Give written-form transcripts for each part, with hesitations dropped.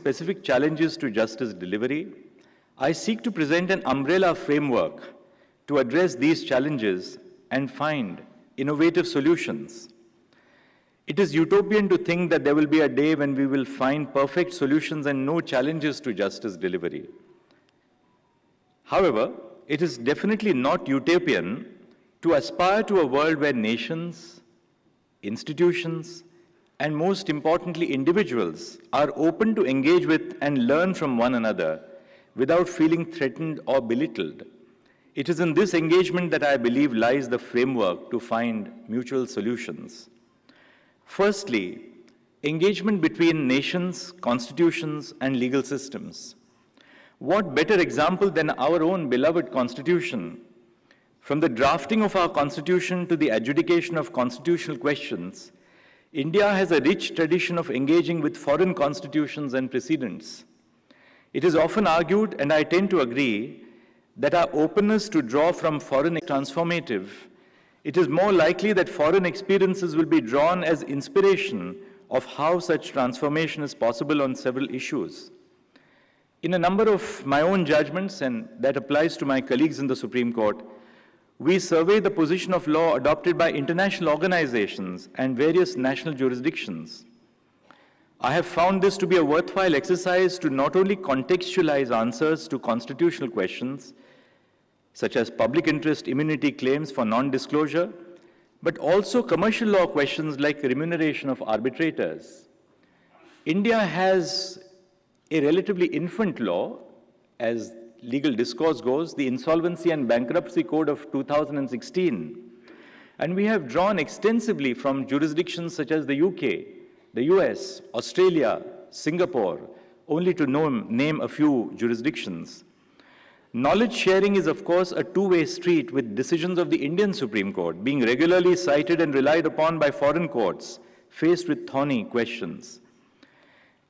specific challenges to justice delivery, I seek to present an umbrella framework to address these challenges and find innovative solutions. It is utopian to think that there will be a day when we will find perfect solutions and no challenges to justice delivery. However, it is definitely not utopian to aspire to a world where nations, institutions, and most importantly, individuals are open to engage with and learn from one another without feeling threatened or belittled. It is in this engagement that I believe lies the framework to find mutual solutions. Firstly, engagement between nations, constitutions, and legal systems. What better example than our own beloved Constitution? From the drafting of our Constitution to the adjudication of constitutional questions, India has a rich tradition of engaging with foreign constitutions and precedents. It is often argued, and I tend to agree, that our openness to draw from foreign is transformative. It is more likely that foreign experiences will be drawn as inspiration of how such transformation is possible on several issues. In a number of my own judgments, and that applies to my colleagues in the Supreme Court, we survey the position of law adopted by international organizations and various national jurisdictions. I have found this to be a worthwhile exercise to not only contextualize answers to constitutional questions, such as public interest immunity claims for non-disclosure, but also commercial law questions like remuneration of arbitrators. India has a relatively infant law, as legal discourse goes, the Insolvency and Bankruptcy Code of 2016. And we have drawn extensively from jurisdictions such as the UK, the US, Australia, Singapore, only to name a few jurisdictions. Knowledge sharing is, of course, a two-way street, with decisions of the Indian Supreme Court being regularly cited and relied upon by foreign courts faced with thorny questions.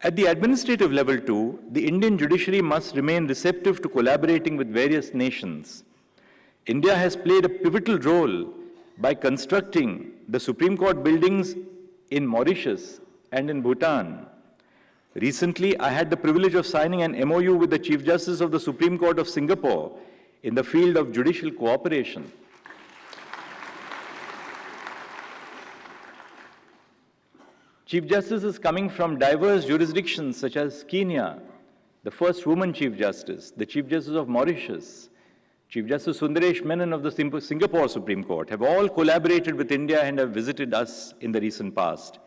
At the administrative level too, the Indian judiciary must remain receptive to collaborating with various nations. India has played a pivotal role by constructing the Supreme Court buildings in Mauritius and in Bhutan. Recently, I had the privilege of signing an MOU with the Chief Justice of the Supreme Court of Singapore in the field of judicial cooperation. Chief Justices coming from diverse jurisdictions such as Kenya, the first woman Chief Justice, the Chief Justice of Mauritius, Chief Justice Sundaresh Menon of the Singapore Supreme Court have all collaborated with India and have visited us in the recent past.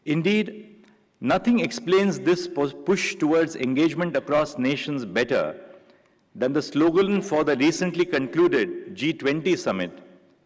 Indeed, nothing explains this push towards engagement across nations better than the slogan for the recently concluded G20 summit,